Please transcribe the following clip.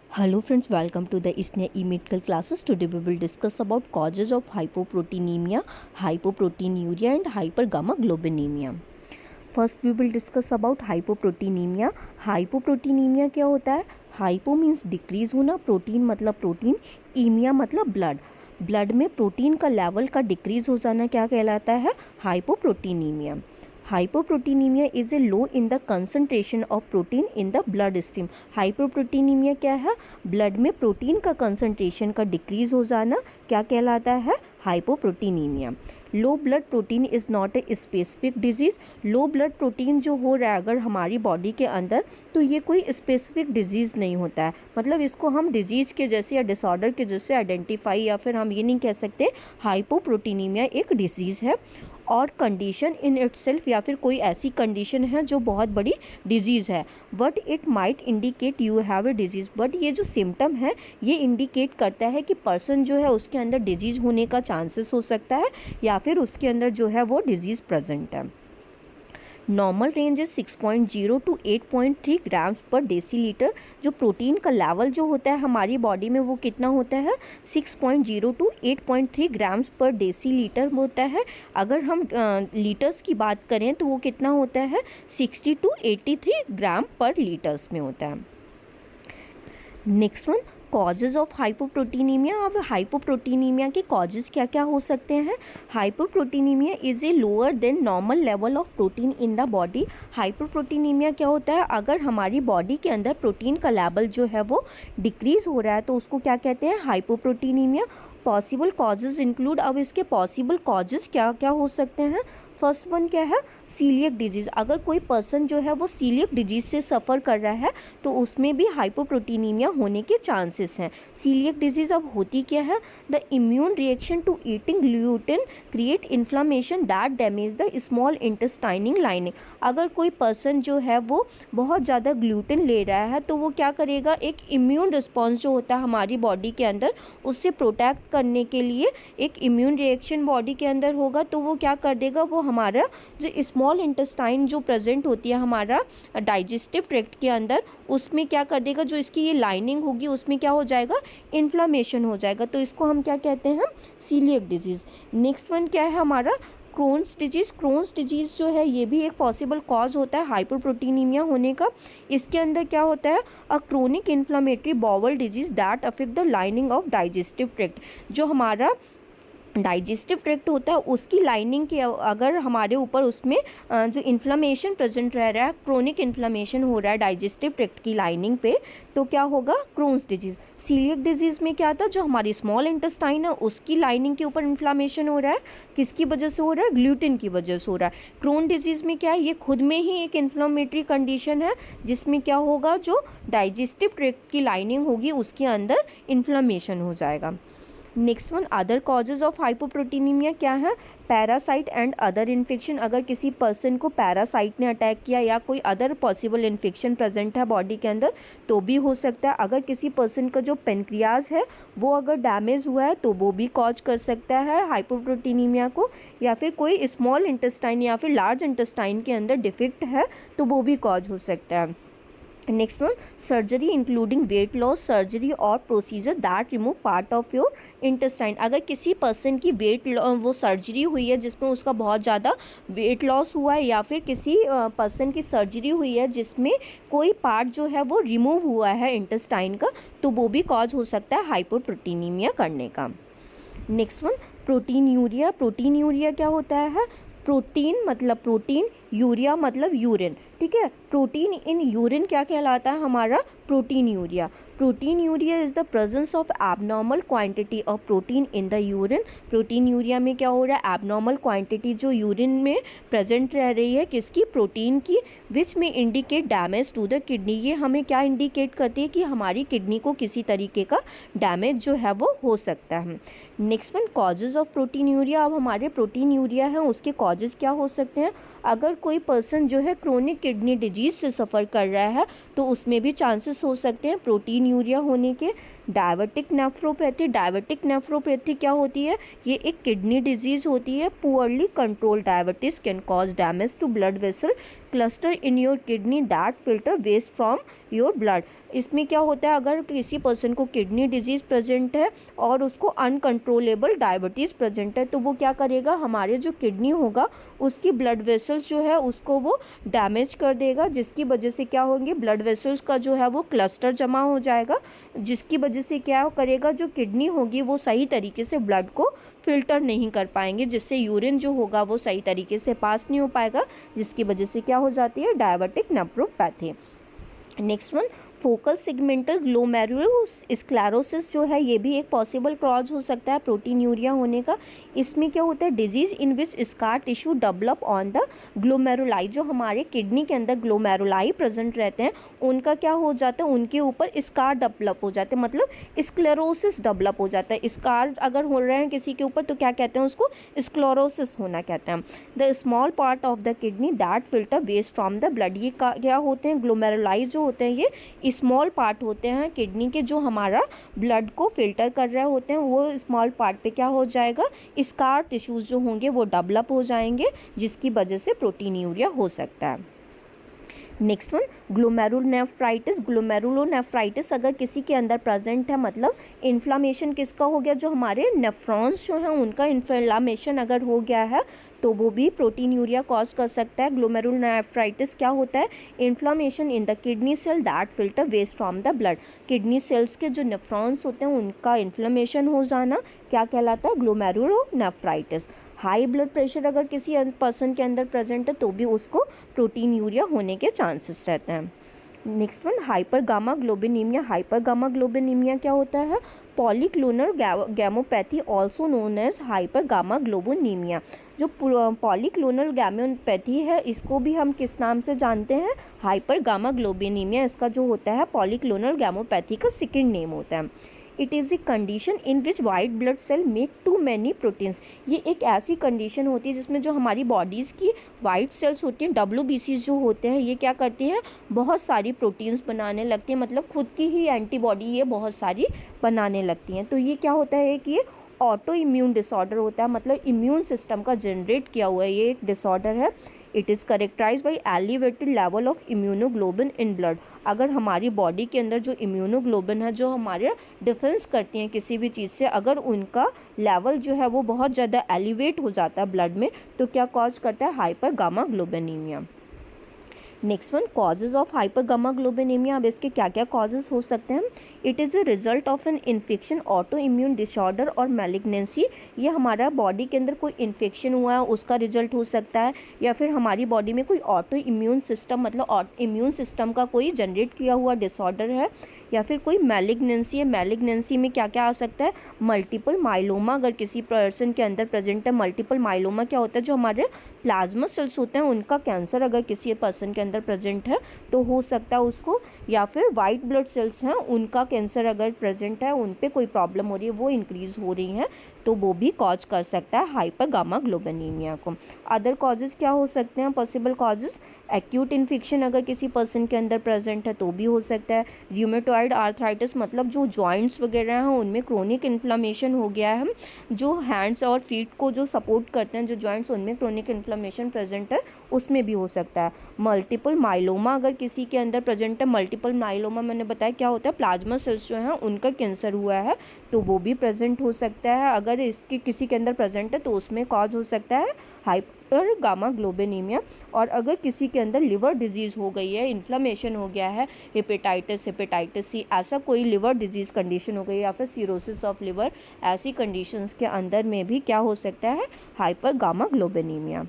Hello friends, welcome to the ISNA e-medical classes. Today we will discuss about causes of hypoproteinemia, hypoproteinuria and hypergammaglobulinemia. First we will discuss about hypoproteinemia. Hypoproteinemia क्या होता है? Hypo means decrease होना, protein मतलब protein, emia मतलब blood. Blood में protein का level का decrease हो जाना क्या कहलाता है? Hypoproteinemia. Hypoproteinemia is a low in the concentration of protein in the blood stream. Hypoproteinemia क्या है? ब्लड में प्रोटीन का कंसंट्रेशन का डिक्रीज हो जाना क्या कहलाता है? Hypoproteinemia. Low blood protein is not a specific disease. Low blood protein जो हो रहा है अगर हमारी बॉडी के अंदर, तो ये कोई स्पेसिफिक डिजीज़ नहीं होता है. मतलब इसको हम डिजीज़ के जैसे या डिसऑर्डर के जैसे आइडेंटिफाई या फिर हम ये नहीं कह सकते हाइपोप्रोटीनीमिया एक डिजीज़ है और कंडीशन इन इटसेल्फ, या फिर कोई ऐसी कंडीशन है जो बहुत बड़ी डिजीज़ है. But it might indicate you have a disease. But ये जो सिम्टम है ये इंडिकेट करता है कि पर्सन जो है उसके अंदर डिजीज़ होने का चांसेस हो सकता है या फिर उसके अंदर जो है वो डिजीज़ प्रेजेंट है. Normal range is 6.0 to 8.3 grams पर डेसीलीटर. जो प्रोटीन का लेवल जो होता है हमारी बॉडी में वो कितना होता है? 6.0 to 8.3 ग्राम्स पर डेसीलीटर होता है. अगर हम लीटर्स की बात करें तो वो कितना होता है? 60 to 83 ग्राम पर लीटर्स में होता है. Next one, causes of hypoproteinemia. अब हाइपोप्रोटीनीमिया के कॉजेज़ क्या क्या हो सकते हैं? Hypoproteinemia is a lower than normal level of protein in the body. Hypoproteinemia क्या होता है? अगर हमारी बॉडी के अंदर प्रोटीन का लेवल जो है वो डिक्रीज़ हो रहा है तो उसको क्या कहते हैं? हाइपोप्रोटीनीमिया. Possible causes include. अब इसके पॉसिबल कॉजेज़ क्या क्या हो सकते हैं? फर्स्ट वन क्या है? Coeliac disease. अगर कोई पर्सन जो है वो सीलियक डिजीज़ से सफ़र कर रहा है तो उसमें भी हाइपोप्रोटीनीमिया होने के चांसेस हैं. सीलियक डिजीज़ अब होती क्या है? The immune reaction to eating gluten create inflammation that damage the small intestinal lining. अगर कोई पर्सन जो है वो बहुत ज़्यादा ग्लूटेन ले रहा है तो वो क्या करेगा? एक इम्यून रिस्पॉन्स जो होता है हमारी बॉडी के अंदर उससे प्रोटेक्ट करने के लिए एक इम्यून रिएक्शन बॉडी के अंदर होगा, तो वो क्या कर देगा? वो हमारा जो स्मॉल इंटेस्टाइन जो प्रेजेंट होती है हमारा डाइजेस्टिव ट्रैक्ट के अंदर, उसमें क्या कर देगा? जो इसकी ये लाइनिंग होगी उसमें क्या हो जाएगा? इन्फ्लामेशन हो जाएगा. तो इसको हम क्या कहते हैं? Celiac disease. नेक्स्ट वन क्या है हमारा? Krones disease. क्रोन्स डिजीज़ जो है ये भी एक पॉसिबल कॉज होता है हाइपोप्रोटीनीमिया होने का. इसके अंदर क्या होता है? अ chronic inflammatory bowel disease that affect the lining of digestive tract. जो हमारा डाइजेस्टिव ट्रैक्ट होता है उसकी लाइनिंग के अगर हमारे ऊपर उसमें जो इन्फ्लामेशन प्रेजेंट रह रहा है, क्रोनिक इन्फ्लामेशन हो रहा है डाइजेस्टिव ट्रैक्ट की लाइनिंग पे, तो क्या होगा? Krones disease. सीलियक डिजीज़ में क्या था? जो हमारी स्मॉल इंटेस्टाइन है उसकी लाइनिंग के ऊपर इन्फ्लामेशन हो रहा है. किसकी वजह से हो रहा है? ग्लूटेन की वजह से हो रहा है. क्रोन डिजीज़ में क्या है? ये खुद में ही एक इन्फ्लामेटरी कंडीशन है जिसमें क्या होगा? जो डाइजेस्टिव ट्रैक्ट की लाइनिंग होगी उसके अंदर इन्फ्लामेशन हो जाएगा. Next one, other causes of hypoproteinemia क्या है? Parasite and other infection. अगर किसी पर्सन को पैरासाइट ने अटैक किया या कोई अदर पॉसिबल इन्फेक्शन प्रेजेंट है बॉडी के अंदर तो भी हो सकता है. अगर किसी पर्सन का जो पेनक्रियाज है वो अगर डैमेज हुआ है तो वो भी कॉज कर सकता है हाइपोप्रोटीनीमिया को. या फिर कोई स्मॉल इंटेस्टाइन या फिर लार्ज इंटेस्टाइन के अंदर डिफेक्ट है तो वो भी कॉज हो सकता है. Next one, surgery including weight loss surgery और procedure that remove part of your intestine. अगर किसी पर्सन की वो सर्जरी हुई है जिसमें उसका बहुत ज़्यादा वेट लॉस हुआ है या फिर किसी पर्सन की सर्जरी हुई है जिसमें कोई पार्ट जो है वो रिमूव हुआ है इंटेस्टाइन का, तो वो भी कॉज हो सकता है हाइपोप्रोटीनीमिया करने का. Next one, protein urea. Protein urea क्या होता है? प्रोटीन मतलब प्रोटीन, यूरिया मतलब यूरिन. ठीक है, प्रोटीन इन यूरिन क्या कहलाता है हमारा? Proteinuria. Proteinuria is the presence of abnormal quantity of protein in the urine. Proteinuria में क्या हो रहा है? एबनॉर्मल क्वांटिटी जो यूरिन में प्रेजेंट रह रही है किसकी? प्रोटीन की. विच में indicate damage to the kidney. ये हमें क्या इंडिकेट करती है? कि हमारी किडनी को किसी तरीके का डैमेज जो है वो हो सकता है. Next one, causes of protein urea. अब हमारे प्रोटीन यूरिया हैं उसके कॉजेज़ क्या हो सकते हैं? अगर कोई पर्सन जो है क्रोनिक किडनी डिजीज़ से सफ़र कर रहा है तो उसमें भी चांसेस हो सकते हैं प्रोटीन यूरिया होने के. Diabetic nephropathy. डायबिटिक नेफ्रोपैथी क्या होती है? ये एक किडनी डिजीज़ होती है. Poorly control diabetes can cause damage to blood vessel. Cluster in your kidney that filter waste from your blood. इसमें क्या होता है, अगर किसी पर्सन को किडनी डिजीज़ प्रेजेंट है और उसको अनकंट्रोलेबल डायबिटीज़ प्रेजेंट है, तो वो क्या करेगा, हमारे जो किडनी होगा उसकी ब्लड वेसल्स जो है उसको वो डैमेज कर देगा, जिसकी वजह से क्या होंगे, ब्लड वेसल्स का जो है वो क्लस्टर जमा हो जाएगा, जिसकी वजह से क्या करेगा, जो किडनी होगी वो सही तरीके से ब्लड को फिल्टर नहीं कर पाएंगे, जिससे यूरिन जो होगा वो सही तरीके से पास नहीं हो पाएगा, जिसकी वजह से क्या हो जाती है, diabetic nephropathy. Next one, focal segmental glomerular sclerosis जो है ये भी एक पॉसिबल कॉज हो सकता है प्रोटीनयूरिया होने का। इसमें क्या होता है, disease in which scar tissue develop on the glomeruli, जो हमारे किडनी के अंदर ग्लोमेरुलाई प्रेजेंट रहते हैं उनका क्या हो जाता है, उनके ऊपर स्कार डेवलप हो जाते हैं, मतलब स्क्लेरोसिस डेवलप हो जाता है। स्कार अगर हो रहे हैं किसी के ऊपर तो क्या कहते हैं, उसको स्क्लेरोसिस होना कहते हैं। The small part of the kidney that filter waste from the blood, ये क्या होते हैं, ग्लोमेरुलाई जो होते हैं ये स्मॉल पार्ट होते हैं किडनी के, जो हमारा ब्लड को फिल्टर कर रहे होते हैं, वो स्मॉल पार्ट पे क्या हो जाएगा, स्कार टिश्यूज़ जो होंगे वो डेवलप हो जाएंगे, जिसकी वजह से प्रोटीनयूरिया हो सकता है। Next one, glomerulonephritis. ग्लोमेरुलोनेफ्राइटिस अगर किसी के अंदर प्रेजेंट है, मतलब इन्फ्लामेशन किसका हो गया, जो हमारे नेफ्रॉन्स जो हैं उनका इन्फ्लामेशन अगर हो गया है तो वो भी प्रोटीनयूरिया कॉज कर सकता है। ग्लोमेरुलोनेफ्राइटिस क्या होता है, inflammation in the kidney cell that filter waste from the blood, kidney cells के जो नेफ्रॉन्स होते हैं उनका इन्फ्लामेशन हो जाना क्या कहलाता है, ग्लोमेरुलोनेफ्राइटिस। हाई ब्लड प्रेशर अगर किसी पर्सन के अंदर प्रेजेंट है तो भी उसको प्रोटीनयूरिया होने के चांसेस रहते हैं। Next one, hyper gamma globulinemia. Hyper gamma globulinemia क्या होता है, polyclonal gammopathy also known as hyper gamma globulinemia. जो पॉलीक्लोनल गैमोपैथी है इसको भी हम किस नाम से जानते हैं, हाइपर गामा ग्लोबिनीमिया। इसका जो होता है पॉलीक्लोनल गैमोपैथी का सेकेंड नेम होता है। It is a condition in which white blood cell make too many proteins. ये एक ऐसी कंडीशन होती है जिसमें जो हमारी बॉडीज़ की वाइट सेल्स होती हैं, WBCs जो होते हैं, ये क्या करती हैं, बहुत सारी प्रोटीन्स बनाने लगती हैं, मतलब खुद की ही एंटीबॉडी ये बहुत सारी बनाने लगती हैं। तो ये क्या होता है कि ये ऑटो इम्यून डिसऑर्डर होता है, मतलब इम्यून सिस्टम का जनरेट किया हुआ है ये एक डिसऑर्डर है। It is characterise by elevated level of immunoglobin in blood. अगर हमारी बॉडी के अंदर जो इम्यूनोग्लोबिन है, जो हमारे डिफेंस करती हैं किसी भी चीज़ से, अगर उनका लेवल जो है वो बहुत ज़्यादा एलिवेट हो जाता है ब्लड में, तो क्या कॉज करता है, hyper gamma globulinemia. Next one, causes of hyper gamma globulinemia. अब इसके क्या क्या कॉजेज हो सकते हैं, it is a result of an infection, auto immune disorder और मैलिग्नेंसी। ये हमारा बॉडी के अंदर कोई इन्फेक्शन हुआ है उसका रिजल्ट हो सकता है, या फिर हमारी बॉडी में कोई ऑटो इम्यून सिस्टम, मतलब इम्यून सिस्टम का कोई जनरेट किया हुआ डिसऑर्डर है, या फिर कोई मैलिग्नेंसी है। मैलिग्नेंसी में क्या क्या आ सकता है, मल्टीपल माइलोमा अगर किसी पर्सन के अंदर प्रेजेंट है। मल्टीपल माइलोमा क्या होता है, जो हमारे प्लाज्मा सेल्स होते हैं उनका कैंसर अगर किसी पर्सन के अंदर प्रेजेंट है तो हो सकता है उसको, या फिर वाइट ब्लड सेल्स हैं उनका कैंसर अगर प्रेजेंट है, उन पे कोई प्रॉब्लम हो रही है, वो इंक्रीज हो रही हैं, तो वो भी कॉज कर सकता है हाइपर गामा ग्लोबिनीमिया को। अदर कॉजेज़ क्या हो सकते हैं, पॉसिबल कॉजेज़, एक्यूट इन्फेक्शन अगर किसी पर्सन के अंदर प्रेजेंट है तो भी हो सकता है। र्यूमेटॉइड आर्थराइटिस, मतलब जो जॉइंट्स वगैरह हैं उनमें क्रोनिक इन्फ्लामेशन हो गया है, जो हैंड्स और फीट को जो सपोर्ट करते हैं जो जॉइंट्स, उनमें क्रोनिक इन्फ्लामेशन प्रेजेंट है, उसमें भी हो सकता है। मल्टीपल माइलोमा अगर किसी के अंदर प्रेजेंट है, मल्टीपल माइलोमा मैंने बताया क्या होता है, प्लाज्मा सेल्स जो हैं उनका कैंसर हुआ है, तो वो भी प्रेजेंट हो सकता है। अगर इसके किसी के अंदर प्रेजेंट है तो उसमें कॉज हो सकता है हाइपर गामा ग्लोबिनीमिया। और अगर किसी के अंदर लिवर डिजीज़ हो गई है, इन्फ्लामेशन हो गया है, हेपेटाइटिस सी, ऐसा कोई लिवर डिजीज़ कंडीशन हो गई है, या फिर सिरोसिस ऑफ लिवर, ऐसी कंडीशंस के अंदर में भी क्या हो सकता है, हाइपर गामा ग्लोबिनीमिया।